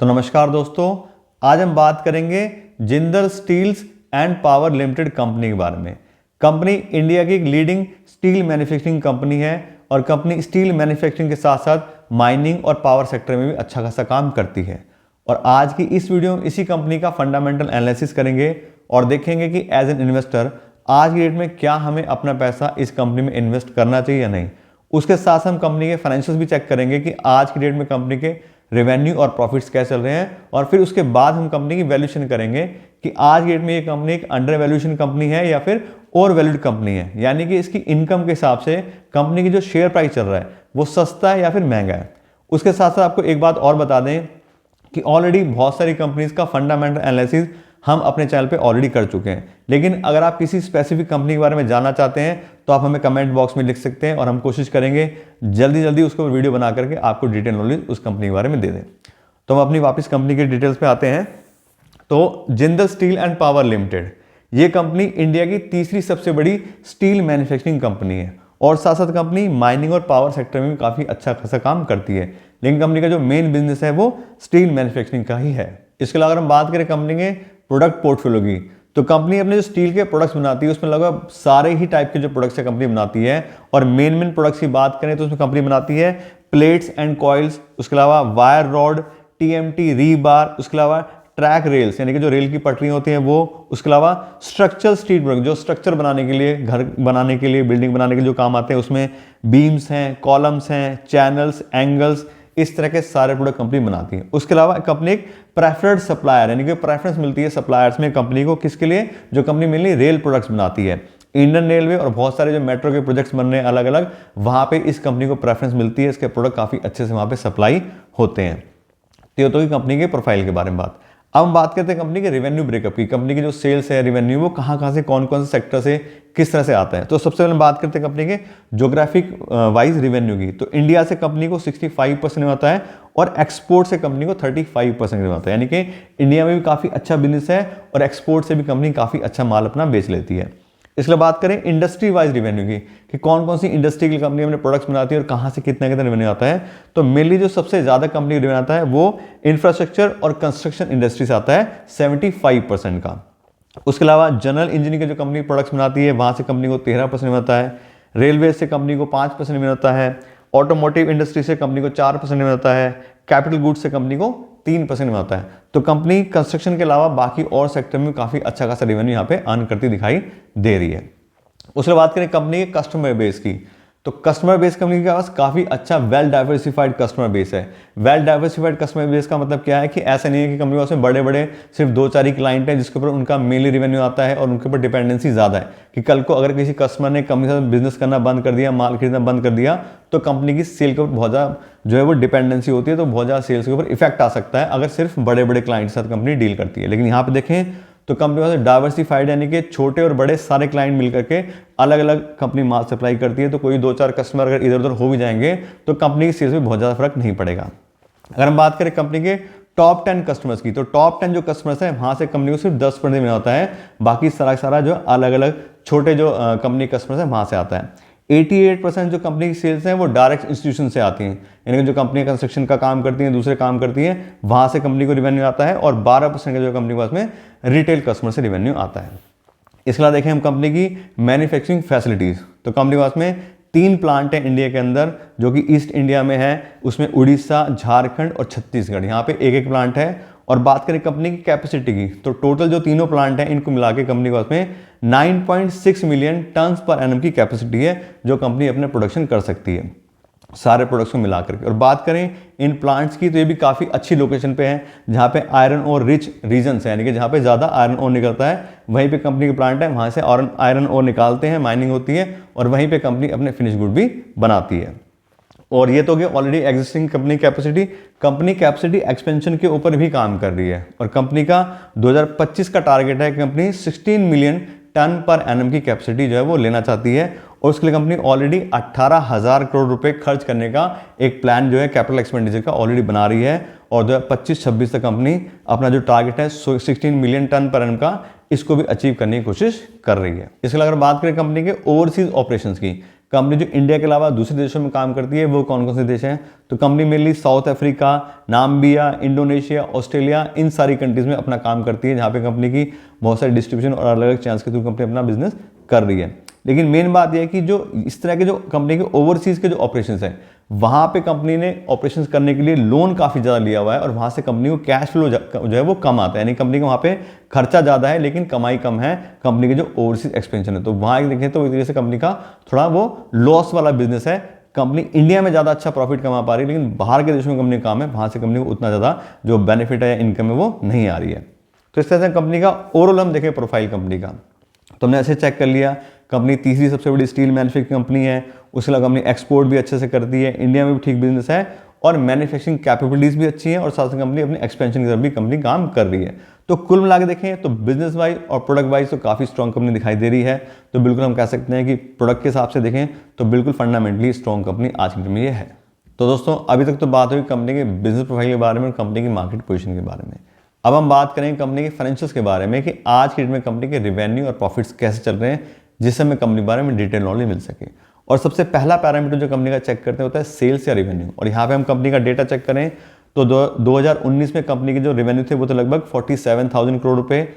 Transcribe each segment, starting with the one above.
तो नमस्कार दोस्तों, आज हम बात करेंगे Jindal steels and power limited company के बारे में। कंपनी इंडिया की एक लीडिंग स्टील मैन्युफैक्चरिंग कंपनी है और कंपनी स्टील मैन्युफैक्चरिंग के साथ साथ माइनिंग और पावर सेक्टर में भी अच्छा खासा काम करती है। और आज की इस वीडियो में इसी कंपनी का फंडामेंटल एनालिसिस करेंगे और देखेंगे कि एज एन इन्वेस्टर आज की डेट में क्या हमें अपना पैसा इस कंपनी में इन्वेस्ट करना चाहिए या नहीं। उसके साथ हम कंपनी के फाइनेंशियल्स भी चेक करेंगे कि आज की डेट में कंपनी के रेवेन्यू और प्रॉफिट्स कैसे चल रहे हैं, और फिर उसके बाद हम कंपनी की वैल्यूएशन करेंगे कि आज की डेट में ये कंपनी एक अंडर वैल्यूएशन कंपनी है या फिर ओवर वैल्यूड कंपनी है, यानी कि इसकी इनकम के हिसाब से कंपनी की जो शेयर प्राइस चल रहा है वो सस्ता है या फिर महंगा है। उसके साथ साथ आपको एक बात और बता दें कि ऑलरेडी बहुत सारी कंपनीज का फंडामेंटल एनालिसिस हम अपने चैनल पे ऑलरेडी कर चुके हैं, लेकिन अगर आप किसी स्पेसिफिक कंपनी के बारे में जानना चाहते हैं तो आप हमें कमेंट बॉक्स में लिख सकते हैं और हम कोशिश करेंगे जल्दी उसके ऊपर वीडियो बना करके आपको डिटेल नॉलेज उस कंपनी के बारे में दे दें। तो हम अपनी वापस कंपनी के डिटेल्स पे आते हैं। तो Jindal steel and power limited ये कंपनी इंडिया की तीसरी सबसे बड़ी स्टील मैन्युफैक्चरिंग कंपनी है और साथ साथ कंपनी माइनिंग और पावर सेक्टर में भी काफ़ी अच्छा खासा काम करती है, लेकिन कंपनी का जो मेन बिजनेस है वो स्टील मैन्युफैक्चरिंग का ही है। इसके अलावा अगर हम बात करें कंपनी के प्रोडक्ट पोर्टफोलियो की, तो कंपनी अपने जो स्टील के प्रोडक्ट्स बनाती है उसमें लगभग सारे ही टाइप के जो प्रोडक्ट्स है कंपनी बनाती है। और मेन प्रोडक्ट्स की बात करें तो उसमें कंपनी बनाती है प्लेट्स एंड कॉइल्स, उसके अलावा वायर रॉड, टीएमटी रीबार, उसके अलावा ट्रैक रेल्स यानी कि जो रेल की पटरियां होती हैं वो, उसके अलावा स्ट्रक्चरल स्टील प्रोडक्ट जो स्ट्रक्चर बनाने के लिए, घर बनाने के लिए, बिल्डिंग बनाने के लिए जो काम आते हैं उसमें बीम्स हैं, कॉलम्स हैं, चैनल्स, एंगल्स, इस तरह के सारे प्रोडक्ट कंपनी बनाती है। उसके अलावा कंपनी एक प्रेफर्ड सप्लायर यानी कि प्रेफरेंस मिलती है सप्लायर्स में कंपनी को, किसके लिए, जो कंपनी मेनली रेल प्रोडक्ट्स बनाती है। इंडियन रेलवे और बहुत सारे जो मेट्रो के प्रोजेक्ट्स बन रहे हैं अलग अलग, वहां पे इस कंपनी को प्रेफरेंस मिलती है, इसके प्रोडक्ट काफी अच्छे से वहां पे सप्लाई होते हैं। तो कंपनी के प्रोफाइल के बारे में बात। अब हम बात करते हैं कंपनी के रेवेन्यू ब्रेकअप की। कंपनी की जो सेल्स है, रेवेन्यू, वो कहाँ से कौन से सेक्टर से किस तरह से आता है। तो सबसे पहले बात करते हैं कंपनी के ज्योग्राफिक वाइज रेवेन्यू की। तो इंडिया से कंपनी को 65% में आता है और एक्सपोर्ट से कंपनी को 35% में आता है, यानी कि इंडिया में भी काफ़ी अच्छा बिजनेस है और एक्सपोर्ट से भी कंपनी काफ़ी अच्छा माल अपना बेच लेती है। इसके बाद करें इंडस्ट्री वाइज रेवेन्यू की कि कौन सी इंडस्ट्री की कंपनी अपने प्रोडक्ट्स बनाती है और कहां से कितना रेवेन्यू आता है। तो मेनली जो सबसे ज्यादा कंपनी रेवेन्यू आता है वो इंफ्रास्ट्रक्चर और कंस्ट्रक्शन इंडस्ट्री से आता है 75% का। उसके अलावा जनरल इंजीनियरिंग की जो कंपनी प्रोडक्ट्स बनाती है वहां से कंपनी को 13% मिलता है। रेलवे से कंपनी को 5% मिलता है। ऑटोमोटिव इंडस्ट्री से कंपनी को 4% मिलता है। कैपिटल गुड्स से कंपनी को 3% में आता है। तो कंपनी कंस्ट्रक्शन के अलावा बाकी और सेक्टर में काफी अच्छा खासा रेवेन्यू यहाँ पे अर्न करती दिखाई दे रही है। उसके बाद करें कंपनी के कस्टमर बेस की। तो कस्टमर बेस कंपनी के पास काफी अच्छा वेल डाइवर्सिफाइड कस्टमर बेस है। वेल डाइवर्सिफाइड कस्टमर बेस का मतलब क्या है कि ऐसा नहीं है कि कंपनी के पास में बड़े बड़े सिर्फ 2-4 ही क्लाइंट हैं जिसके ऊपर उनका मेनली रेवेन्यू आता है और उनके ऊपर डिपेंडेंसी ज्यादा है कि कल को अगर किसी कस्टमर ने कंपनी से बिजनेस करना बंद कर दिया, माल खरीदना बंद कर दिया, तो कंपनी की सेल के ऊपर बहुत ज्यादा जो है वो डिपेंडेंसी होती है, तो बहुत ज्यादा सेल्स के ऊपर इफेक्ट आ सकता है अगर सिर्फ बड़े बड़े क्लाइंट के साथ कंपनी डील करती है। लेकिन यहाँ पे देखें तो कंपनी पास डाइवर्सिफाइड यानी कि छोटे और बड़े सारे क्लाइंट मिलकर के अलग अलग कंपनी माल सप्लाई करती है। तो कोई 2-4 कस्टमर अगर इधर उधर हो भी जाएंगे तो कंपनी की सेल्स में बहुत ज़्यादा फर्क नहीं पड़ेगा। अगर हम बात करें कंपनी के टॉप 10 कस्टमर्स की, तो टॉप 10 जो कस्टमर्स हैं वहां से कंपनी को सिर्फ 10% में आता है, बाकी सारा जो अलग अलग छोटे जो कंपनी कस्टमर्स हैं वहां से आता है। 88% जो कंपनी की सेल्स हैं वो डायरेक्ट इंस्टीट्यूशन से आती हैं, यानी कि जो कंपनी कंस्ट्रक्शन का काम करती हैं, दूसरे काम करती हैं, वहां से कंपनी को रेवेन्यू आता है। और 12% का जो कंपनी के पास में रिटेल कस्टमर से रेवेन्यू आता है। इसके बाद देखें हम कंपनी की मैन्युफैक्चरिंग फैसिलिटीज। तो कंपनी के पास में 3 प्लांट है इंडिया के अंदर जो कि ईस्ट इंडिया में है, उसमें उड़ीसा, झारखंड और छत्तीसगढ़, यहाँ पे एक प्लांट है। और बात करें कंपनी की कैपेसिटी की, तो टोटल जो तीनों प्लांट हैं इनको मिला के कंपनी के पास में 9.6 मिलियन टन पर एनम की कैपेसिटी है जो कंपनी अपने प्रोडक्शन कर सकती है सारे प्रोडक्ट्स को मिलाकर के। और बात करें इन प्लांट्स की तो ये भी काफ़ी अच्छी लोकेशन पे है जहाँ पे आयरन और रिच रीजन्स है, यानी कि जहाँ पे ज़्यादा आयरन और निकलता है वहीं पे कंपनी के प्लांट है, वहाँ से आयरन और निकालते हैं, माइनिंग होती है और वहीं पे कंपनी अपने फिनिश गुड भी बनाती है। और ये तो गया already existing company capacity. Company capacity expansion के ऊपर भी काम कर रही है और कंपनी का 2025 का टारगेट है कि कंपनी 16 मिलियन टन पर एनम की कैपेसिटी जो है वो लेना चाहती है और उसके लिए कंपनी ऑलरेडी 18,000 करोड़ रुपए खर्च करने का एक प्लान जो है कैपिटल एक्सपेंडिचर का ऑलरेडी बना रही है। और 2025-26 तक कंपनी अपना जो टारगेट है 16 मिलियन टन पर एनम का, इसको भी अचीव करने की कोशिश कर रही है। इसके अलावा अगर बात करें कंपनी के ओवरसीज ऑपरेशंस की, कंपनी जो इंडिया के अलावा दूसरे देशों में काम करती है वो कौन कौन से देश हैं, तो company mainly South Africa, Namibia, Indonesia, Australia, इन सारी कंट्रीज में अपना काम करती है, जहाँ पे कंपनी की बहुत सारी डिस्ट्रीब्यूशन और अलग अलग चैनल्स के थ्रू कंपनी अपना बिजनेस कर रही है। लेकिन मेन बात यह है कि जो इस तरह के जो कंपनी के ओवरसीज के जो ऑपरेशंस हैं, वहाँ पे कंपनी ने ऑपरेशंस करने के लिए लोन काफ़ी ज़्यादा लिया हुआ है और वहाँ से कंपनी को कैश फ्लो जो है वो कम आता है, यानी कंपनी का वहाँ पे खर्चा ज़्यादा है लेकिन कमाई कम है कंपनी के जो ओवरसीज एक्सपेंशन है। तो वहाँ देखें तो एक तरीके से कंपनी का थोड़ा वो लॉस वाला बिजनेस है। कंपनी इंडिया में ज़्यादा अच्छा प्रॉफिट कमा पा रही है, लेकिन बाहर के देशों में कंपनी काम है, वहाँ से कंपनी को उतना ज़्यादा जो बेनिफिट है या इनकम है वो नहीं आ रही है। तो इस तरह से कंपनी का ओवरऑल हम देखें प्रोफाइल कंपनी का, तो हमने ऐसे चेक कर लिया कंपनी तीसरी सबसे बड़ी स्टील मैन्युफैक्चरिंग कंपनी है, उसके अलावा कंपनी एक्सपोर्ट भी अच्छे से करती है, इंडिया में भी ठीक बिजनेस है और मैन्युफैक्चरिंग कैपेबिलिटीज भी अच्छी है और साथ में कंपनी अपनी एक्सपेंशन की तरफ भी कंपनी काम कर रही है। तो कुल मिला के देखें तो बिजनेस वाइज और प्रोडक्ट वाइज तो काफ़ी स्ट्रॉन्ग कंपनी दिखाई दे रही है। तो बिल्कुल हम कह सकते हैं कि प्रोडक्ट के हिसाब से देखें तो बिल्कुल फंडामेंटली स्ट्रॉन्ग कंपनी आज की डेट में ये है। तो दोस्तों अभी तक तो बात हुई कंपनी के बिजनेस प्रोफाइल के बारे में और कंपनी की मार्केट पोजीशन के बारे में। अब हम बात करें कंपनी के फाइनेंशियल्स के बारे में कि आज की डेट में कंपनी के रेवेन्यू और प्रॉफिट्स कैसे चल रहे हैं, जिससे हमें कंपनी के बारे में डिटेल नॉलेज मिल सके। और सबसे पहला पैरामीटर जो कंपनी का चेक करते हैं होता है सेल्स या रेवेन्यू। और यहाँ पे हम कंपनी का डेटा चेक करें तो 2019 में कंपनी के जो रेवेन्यू थे वो तो लगभग 47,000 करोड़ रुपए,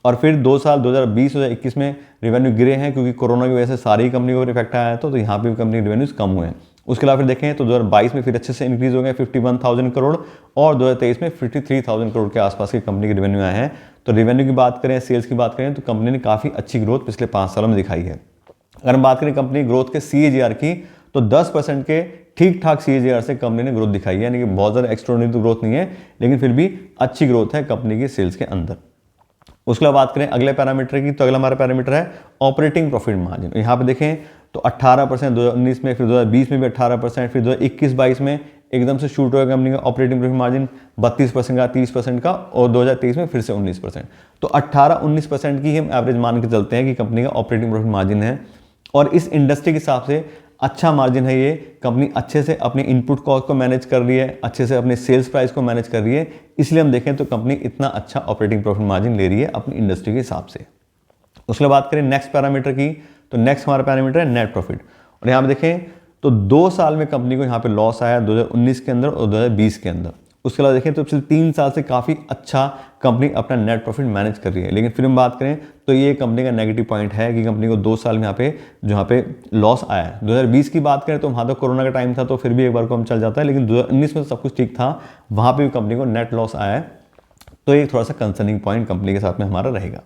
और फिर 2 साल 2020-2021 में रेवेन्यू गिरे हैं क्योंकि कोरोना की वजह से सारी कंपनी को इफेक्ट आया है, तो यहाँ पे भी कंपनी रेवेन्यूज कम हुए हैं। उसके अलावा फिर देखें तो 2022 में फिर अच्छे से इंक्रीज हो गए 51,000 करोड़ और 2023 में 53,000 करोड़ के आसपास की कंपनी के रेवेन्यू आए हैं। तो रेवेन्यू की बात करें, सेल्स की बात करें तो कंपनी ने काफ़ी अच्छी ग्रोथ पिछले 5 सालों में दिखाई है। अगर हम बात करें कंपनी ग्रोथ के CAGR की तो 10% के ठीक ठाक CAGR से कंपनी ने ग्रोथ दिखाई है, यानी कि बहुत ज़्यादा एक्स्ट्राऑर्डिनरी तो ग्रोथ नहीं है लेकिन फिर भी अच्छी ग्रोथ है कंपनी की सेल्स के अंदर। उसके बाद बात करें अगले पैरामीटर की, तो अगला हमारा पैरामीटर है ऑपरेटिंग प्रॉफिट मार्जिन। यहाँ पे देखें तो 18% 2019 में, फिर 2020 में भी 18%, फिर 2021-22 में एकदम से शूट हुआ कंपनी का ऑपरेटिंग प्रॉफिट मार्जिन 32% का, 30% का, और 2023 में फिर से 19%। तो 18-19% की हम एवरेज मान के चलते हैं कि कंपनी का ऑपरेटिंग प्रॉफिट मार्जिन है और इस इंडस्ट्री के हिसाब से अच्छा मार्जिन है ये। कंपनी अच्छे से अपनी इनपुट कॉस्ट को मैनेज कर रही है, अच्छे से अपने सेल्स प्राइस को मैनेज कर रही है, इसलिए हम देखें तो कंपनी इतना अच्छा ऑपरेटिंग प्रॉफिट मार्जिन ले रही है अपनी इंडस्ट्री के हिसाब से। उसके बात करें नेक्स्ट पैरामीटर की, तो नेक्स्ट हमारा पैरामीटर है नेट प्रॉफिट। और यहाँ पे देखें तो 2 साल में कंपनी को यहाँ पे लॉस आया 2019 के अंदर और 2020 के अंदर। उसके अलावा देखें तो पिछले 3 साल से काफ़ी अच्छा कंपनी अपना नेट प्रॉफिट मैनेज कर रही है। लेकिन फिर हम बात करें तो ये कंपनी का नेगेटिव पॉइंट है कि कंपनी को 2 साल में यहाँ पे लॉस आया है। 2020 की बात करें तो वहाँ तो कोरोना का टाइम था तो फिर भी एक बार को हम चल जाता है, लेकिन 2019 में तो सब कुछ ठीक था, वहाँ पर भी कंपनी को नेट लॉस आया है। तो ये थोड़ा सा कंसर्निंग पॉइंट कंपनी के साथ में हमारा रहेगा।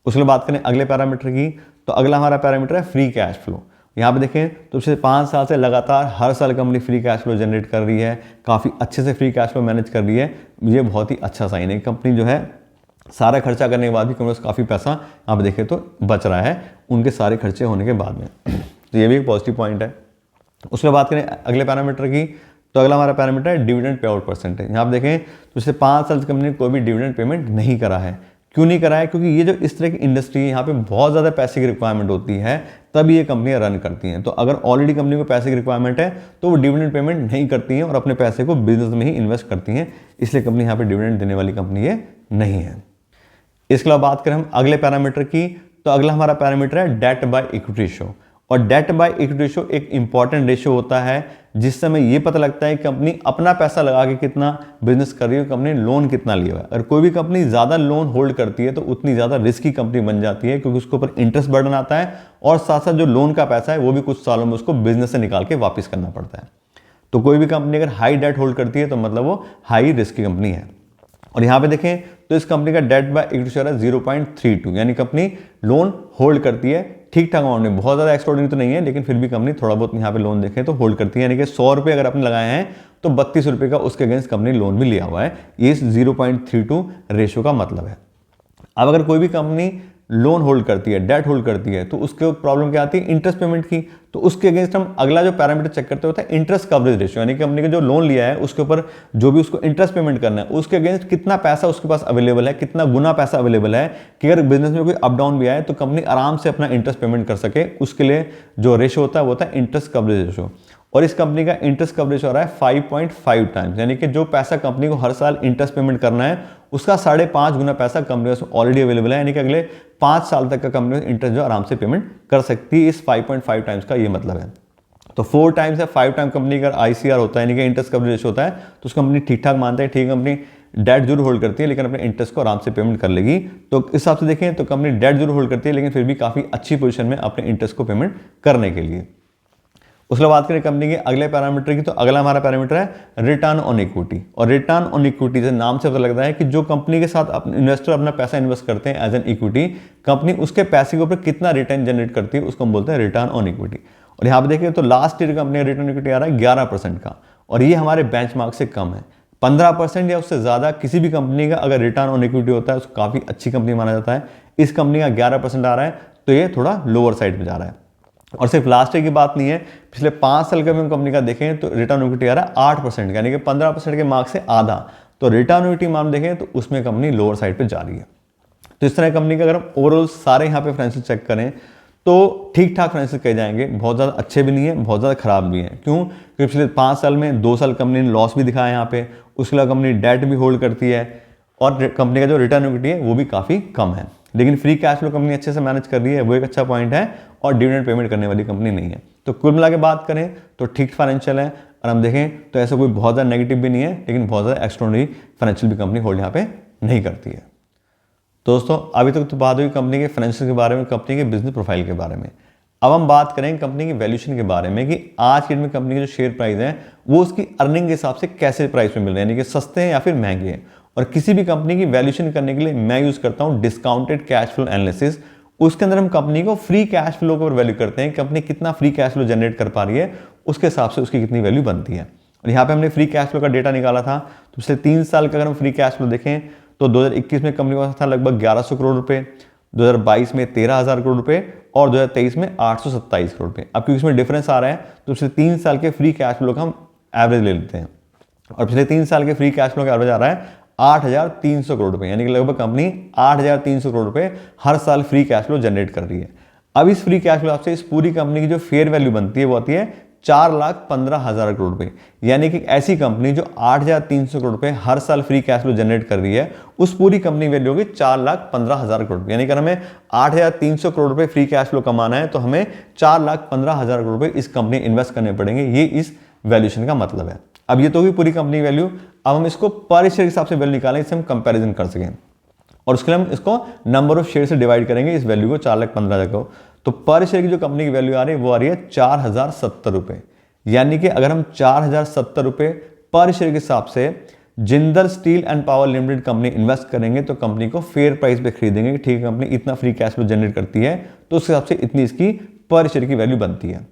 उसके बात करें अगले पैरामीटर की, तो अगला हमारा पैरामीटर है फ्री कैश फ्लो। यहाँ पे देखें तो पिछले 5 साल से लगातार हर साल company free cash flow generate कर रही है, काफ़ी अच्छे से फ्री कैश फ्लो मैनेज कर रही है। ये बहुत ही अच्छा साइन है। कंपनी जो है सारा खर्चा करने के बाद भी कंपनी को काफ़ी पैसा यहाँ पे देखें तो बच रहा है उनके सारे खर्चे होने के बाद में, तो ये भी एक पॉजिटिव पॉइंट है। उसके बात करें अगले पैरामीटर की, तो अगला हमारा पैरामीटर है डिविडेंड पे आउट परसेंटेज। यहाँ पे देखें तो पिछले 5 साल से कंपनी ने कोई भी डिविडेंड पेमेंट नहीं करा है। क्यों नहीं करा है? क्योंकि ये जो इस तरह की इंडस्ट्री है यहाँ पे बहुत ज़्यादा पैसे की रिक्वायरमेंट होती है, तभी ये कंपनियाँ रन करती हैं। तो अगर ऑलरेडी कंपनी को पैसे की रिक्वायरमेंट है तो वो डिविडेंड पेमेंट नहीं करती हैं और अपने पैसे को बिजनेस में ही इन्वेस्ट करती हैं, इसलिए कंपनी यहाँ पे डिविडेंड देने वाली कंपनी ये नहीं है। इसके अलावा बात करें हम अगले पैरामीटर की, तो अगला हमारा पैरामीटर है डेट बाय इक्विटी रेशियो। और डेट बाय इक्विटी रेशियो एक इंपॉर्टेंट रेशियो होता है जिससे हमें ये पता लगता है कि कंपनी अपना पैसा लगा के कितना बिजनेस कर रही है, कंपनी लोन कितना लिया हुआ है। अगर कोई भी कंपनी ज़्यादा लोन होल्ड करती है तो उतनी ज़्यादा रिस्की कंपनी बन जाती है, क्योंकि उसके ऊपर इंटरेस्ट बर्डन आता है और साथ साथ जो लोन का पैसा है वो भी कुछ सालों में उसको बिजनेस से निकाल के वापस करना पड़ता है। तो कोई भी कंपनी अगर हाई डेट होल्ड करती है तो मतलब वो हाई रिस्की कंपनी है। और यहाँ पे देखें तो इस कंपनी का डेट बाय इक्विटी शेयर है 0.32, यानी कंपनी लोन होल्ड करती है ठीक ठाक अमाउंट में, बहुत ज़्यादा एक्स्ट्राऑर्डिनरी तो नहीं है, लेकिन फिर भी कंपनी थोड़ा बहुत यहाँ पे लोन देखें तो होल्ड करती है। यानी कि 100 रुपये अगर आपने लगाए हैं तो 32 रुपये का उसके अगेंस्ट कंपनी लोन भी लिया हुआ है। ये 0.32 रेशियो का मतलब है। अब अगर कोई भी कंपनी लोन होल्ड करती है, डेट होल्ड करती है, तो उसके प्रॉब्लम क्या आती है? इंटरेस्ट पेमेंट की। तो उसके अगेंस्ट हम अगला जो पैरामीटर चेक करते होता है इंटरेस्ट कवरेज रेशियो, यानी कि कंपनी का जो लोन लिया है उसके ऊपर जो भी उसको इंटरेस्ट पेमेंट करना है उसके अगेंस्ट कितना पैसा उसके पास अवेलेबल है, कितना गुना पैसा अवेलेबल है कि अगर बिजनेस में कोई अप डाउन भी आए तो कंपनी आराम से अपना इंटरेस्ट पेमेंट कर सके। उसके लिए जो रेशियो होता है वो होता है इंटरेस्ट कवरेज रेशियो। और इस कंपनी का इंटरेस्ट कवरेज हो रहा है 5.5 टाइम्स, यानी कि जो पैसा कंपनी को हर साल इंटरेस्ट पेमेंट करना है उसका 5.5 गुना पैसा कंपनी में ऑलरेडी अवेलेबल है, यानी कि अगले 5 साल तक का कंपनी इंटरेस्ट जो आराम से पेमेंट कर सकती है। इस 5.5 टाइम्स का ये मतलब है। तो 4 टाइम्स या 5 टाइम कंपनी का ICR होता है, यानी कि इंटरेस्ट कवरेज होता है, तो उस कंपनी ठीक ठाक मानते हैं, ठीक कंपनी डेट जरूर होल्ड करती है लेकिन अपने इंटरेस्ट को आराम से पेमेंट कर लेगी। तो इस हिसाब से देखें तो कंपनी डेट जरूर होल्ड करती है लेकिन फिर भी काफ़ी अच्छी पोजीशन में अपने इंटरेस्ट को पेमेंट करने के लिए। उसके बाद करें कंपनी के अगले पैरामीटर की, तो अगला हमारा पैरामीटर है रिटर्न ऑन इक्विटी। और रिटर्न ऑन इक्विटी से नाम से पता लगता है कि जो कंपनी के साथ इन्वेस्टर अपना पैसा इन्वेस्ट करते हैं एज एन इक्विटी, कंपनी उसके पैसे के ऊपर कितना रिटर्न जनरेट करती है उसको हम बोलते हैं रिटर्न ऑन इक्विटी। और यहाँ पे देखिए तो लास्ट ईयर कंपनी का रिटर्न इक्विटी आ रहा है 11% का, और ये हमारे बेंचमार्क से कम है। 15% या उससे ज़्यादा किसी भी कंपनी का अगर रिटर्न ऑन इक्विटी होता है उसको काफ़ी अच्छी कंपनी माना जाता है। इस कंपनी का 11% आ रहा है तो ये थोड़ा लोअर साइड पे जा रहा है। और सिर्फ लास्ट ईयर की बात नहीं है, पिछले 5 साल का भी हम कंपनी का देखें तो रिटर्न इक्विटी आ रहा है 8%, यानी कि 15% के मार्क से आधा। तो रिटर्न इक्विटी मान देखें तो उसमें कंपनी लोअर साइड पे जा रही है। तो इस तरह कंपनी का अगर हम ओवरऑल सारे यहाँ पे फाइनेंशियल चेक करें तो ठीक ठाक फाइनेंशियल कहे जाएंगे, बहुत ज़्यादा अच्छे भी नहीं है, बहुत ज़्यादा खराब भी है। क्यों? क्योंकि पिछले 5 साल में 2 साल कंपनी ने लॉस भी दिखाया यहाँ पे, उसके अलावा कंपनी डेट भी होल्ड करती है और कंपनी का जो रिटर्न इक्विटी है वो भी काफ़ी कम है। लेकिन फ्री कैश फ्लो कंपनी अच्छे से मैनेज कर रही है, वो एक अच्छा पॉइंट है, और डिविडेंड पेमेंट करने वाली कंपनी नहीं है। तो कुल मिला के बात करें तो ठीक फाइनेंशियल है, और हम देखें तो ऐसा कोई बहुत ज़्यादा नेगेटिव भी नहीं है, लेकिन बहुत ज़्यादा एक्स्ट्रॉर्डिनरी फाइनेंशियल भी कंपनी होल्ड यहाँ पे नहीं करती है। दोस्तों अभी तक तो बात हुई कंपनी के फाइनेंशियल के बारे में, कंपनी के बिजनेस प्रोफाइल के बारे में। अब हम बात करें कंपनी की वैल्यूएशन के बारे में कि आज के दिन में कंपनी के जो शेयर प्राइस है वो उसकी अर्निंग के हिसाब से कैसे प्राइस में मिल रहे हैं, यानी कि सस्ते हैं या फिर महंगे हैं। और किसी भी कंपनी की वैल्यूएशन करने के लिए मैं यूज करता हूं डिस्काउंटेड कैश फ्लो एनालिसिस। उसके अंदर हम कंपनी को फ्री कैश फ्लो के ऊपर वैल्यू करते हैं, कंपनी कितना फ्री कैश फ्लो जनरेट कर पा रही है, उसके हिसाब से उसकी कितनी वैल्यू बनती है। और यहाँ पे हमने फ्री कैश फ्लो का डेटा निकाला था, तो पिछले 3 साल का अगर हम फ्री कैश फ्लो देखें तो 2021 में कंपनी का था लगभग 1100 करोड़ रुपए, 2022 में 13,000 करोड़ रुपए और 2023 में 827 करोड़ रुपए। अब क्योंकि इसमें डिफरेंस आ रहा है तो पिछले 3 साल के फ्री कैश फ्लो का हम एवरेज ले लेते हैं, और पिछले 3 साल के फ्री कैश फ्लो का एवरेज आ रहा है 8,300 करोड़ रुपए, यानी कि लगभग कंपनी 8,300 करोड़ रुपए हर साल फ्री कैश फ्लो जनरेट कर रही है। अब इस फ्री कैश फ्लो से इस पूरी कंपनी की जो फेयर वैल्यू बनती है वो आती है 4,15,000 करोड़ रुपए, यानी कि ऐसी कंपनी जो 8,300 करोड़ रुपए हर साल फ्री कैश फ्लो जनरेट कर रही है उस पूरी कंपनी वैल्यू होगी 4,15,000 करोड़ रुपए। यानी कि हमें 8,300 करोड़ रुपए फ्री कैश फ्लो कमाना है तो हमें 4,15,000 करोड़ रुपए इस कंपनी इन्वेस्ट करने पड़ेंगे, ये इस वैल्यूएशन का मतलब है। अब ये तो होगी पूरी कंपनी वैल्यू। अब हम इसको पर शेयर के हिसाब से वैल्यू निकालें, इससे हम कंपैरिजन कर सकें, और उसके लिए हम इसको नंबर ऑफ शेयर से डिवाइड करेंगे इस वैल्यू को 4,15,000 को। तो पर शेयर की जो कंपनी की वैल्यू आ रही है वो आ रही है 4,070 रुपए, यानी कि अगर हम 4,070 रुपए पर शेयर के हिसाब से Jindal steel and power limited company invest करेंगे तो कंपनी को फेयर प्राइस पे खरीदेंगे कि ठीक है कंपनी इतना फ्री कैश फ्लो जनरेट करती है तो उस हिसाब से इतनी इसकी पर शेयर की वैल्यू बनती है।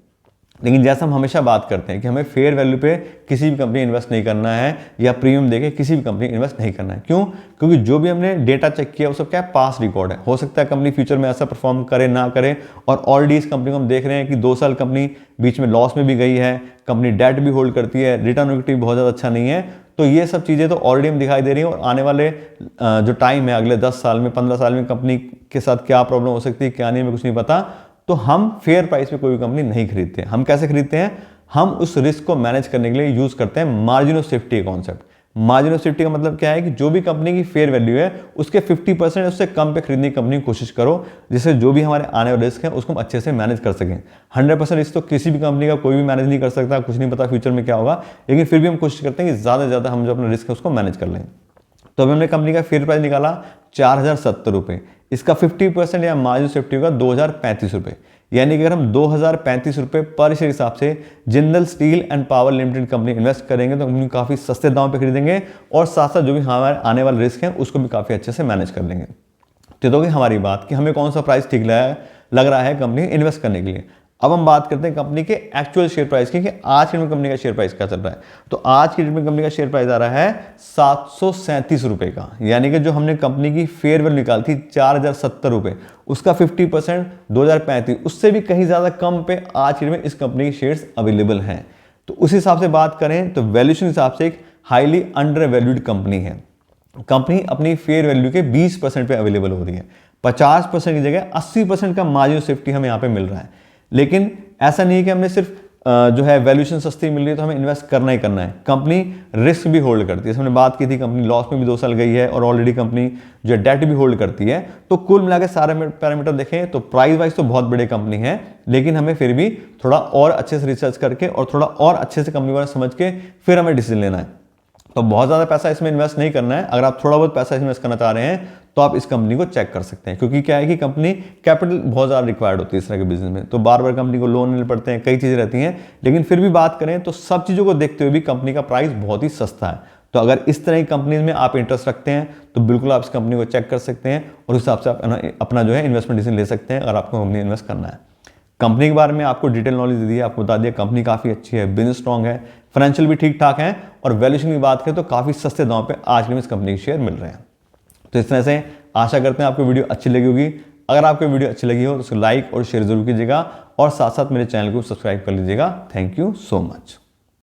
लेकिन जैसा हम हमेशा बात करते हैं कि हमें फेयर वैल्यू पे किसी भी कंपनी इन्वेस्ट नहीं करना है या प्रीमियम देके किसी भी कंपनी इन्वेस्ट नहीं करना है। क्यों? क्योंकि जो भी हमने डेटा चेक किया वो सब क्या है, पास रिकॉर्ड है। हो सकता है कंपनी फ्यूचर में ऐसा परफॉर्म करे ना करे, और ऑलरेडी इस कंपनी को हम देख रहे हैं कि 2 साल कंपनी बीच में लॉस में भी गई है, कंपनी डेट भी होल्ड करती है, रिटर्न इक्विटी बहुत ज़्यादा अच्छा नहीं है। तो ये सब चीज़ें तो ऑलरेडी हम दिखाई दे रही हैं, और आने वाले जो टाइम है अगले 10 साल में 15 साल में कंपनी के साथ क्या प्रॉब्लम हो सकती है क्या नहीं, हमें कुछ नहीं पता। तो हम फेयर प्राइस पे कोई भी कंपनी नहीं खरीदते। हम कैसे खरीदते हैं? हम उस रिस्क को मैनेज करने के लिए यूज करते हैं margin of safety concept. Margin of safety का मतलब क्या है कि जो भी कंपनी की फेयर वैल्यू है उसके 50% उससे कम पे खरीदने की कंपनी की कोशिश करो, जिससे जो भी हमारे आने वाले रिस्क है उसको हम अच्छे से मैनेज कर सकें। 100% रिस्क तो किसी भी कंपनी का कोई भी मैनेज नहीं कर सकता, कुछ नहीं पता फ्यूचर में क्या होगा, लेकिन फिर भी हम कोशिश करते हैं कि ज़्यादा से ज़्यादा हम जो अपना रिस्क है उसको मैनेज कर लें। तो अभी हमने कंपनी का फेयर प्राइस निकाला 4,070 रुपये, इसका 50% या मार्जिन सेफ्टी होगा 2,035 रुपये, यानी कि अगर हम 2,035 रुपये पर शेयर हिसाब से Jindal steel and power limited company invest करेंगे तो कंपनी काफ़ी सस्ते दाम पे खरीदेंगे, और साथ साथ जो भी हमारे आने वाले रिस्क हैं उसको भी काफ़ी अच्छे से मैनेज कर लेंगे। तो होगी हमारी बात कि हमें कौन सा प्राइस ठीक लग रहा है कंपनी इन्वेस्ट करने के लिए। अब हम बात करते हैं कंपनी के एक्चुअल शेयर प्राइस की कि आज की डेट में कंपनी का शेयर प्राइस क्या चल रहा है। तो आज की डेट में कंपनी का शेयर प्राइस आ रहा है 737 रुपये का, यानी कि जो हमने कंपनी की फेयर वैल्यू निकाली थी 4,070 रुपये, उसका 50% 2,035, उससे भी कहीं ज़्यादा कम पे आज की डेट में इस कंपनी के शेयर्स अवेलेबल हैं। तो उस हिसाब से बात करें तो वैल्यूएशन हिसाब से एक हाईली अंडर वैल्यूड कंपनी है। कंपनी अपनी फेयर वैल्यू के 20% पे अवेलेबल हो रही है, 50% की जगह 80% का मार्जिन सेफ्टी हमें यहाँ पे मिल रहा है। लेकिन ऐसा नहीं है कि हमने सिर्फ जो है वैल्यूएशन सस्ती मिल रही है तो हमें इन्वेस्ट करना ही करना है। कंपनी रिस्क भी होल्ड करती है, हमने बात की थी, कंपनी लॉस में भी 2 साल गई है और ऑलरेडी कंपनी जो डेट भी होल्ड करती है। तो कुल मिलाकर सारे पैरामीटर देखें तो प्राइस वाइज तो बहुत बड़ी कंपनी है, लेकिन हमें फिर भी थोड़ा और अच्छे से रिसर्च करके और थोड़ा और अच्छे से कंपनी को समझ के फिर हमें डिसीजन लेना है। तो बहुत ज़्यादा पैसा इसमें इन्वेस्ट नहीं करना है। अगर आप थोड़ा बहुत पैसा इन्वेस्ट करना चाह रहे हैं तो आप इस कंपनी को चेक कर सकते हैं, क्योंकि क्या है कि कंपनी कैपिटल बहुत ज़्यादा रिक्वायर्ड होती है इस तरह के बिजनेस में। तो बार बार कंपनी को लोन लेने पड़ते हैं, कई चीज़ें रहती हैं, लेकिन फिर भी बात करें तो सब चीज़ों को देखते हुए भी कंपनी का प्राइस बहुत ही सस्ता है। तो अगर इस तरह की कंपनीज में आप इंटरेस्ट रखते हैं तो बिल्कुल आप इस कंपनी को चेक कर सकते हैं और उस हिसाब से आप अपना जो है इन्वेस्टमेंट डिसीजन ले सकते हैं अगर आपको कंपनी इन्वेस्ट करना है। कंपनी के बारे में आपको डिटेल नॉलेज दे दी है, आपको बता दिया कंपनी काफ़ी अच्छी है, बिजनेस स्ट्रॉन्ग है, फाइनेंशियल भी ठीक ठाक है और वैल्यूएशन की बात करें तो काफ़ी सस्ते दाम पे आज के इस कंपनी के शेयर मिल रहे हैं। तो इस तरह से आशा करते हैं आपको वीडियो अच्छी लगी होगी। अगर आपको वीडियो अच्छी लगी हो तो उसको लाइक और शेयर जरूर कीजिएगा और साथ साथ मेरे चैनल को सब्सक्राइब कर लीजिएगा। Thank you so much.